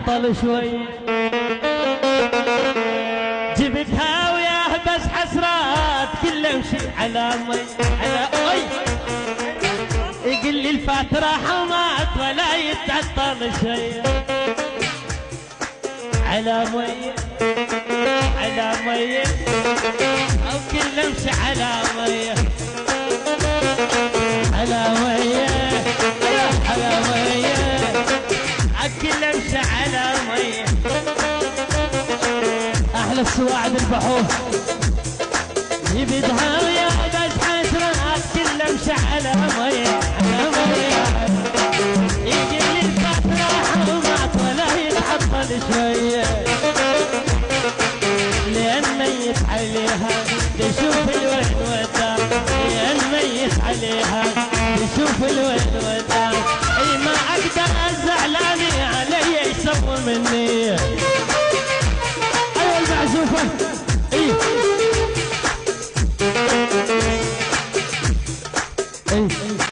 تعطل شوي جبتها وياه بس حسرات كل امشي على مي على مي يقول لي الفترة حمات ولا يتعطل شيء على مي على مي او كل امشي على مي على مي على مي كل امشي على مي احلى السواعد البحور يبدها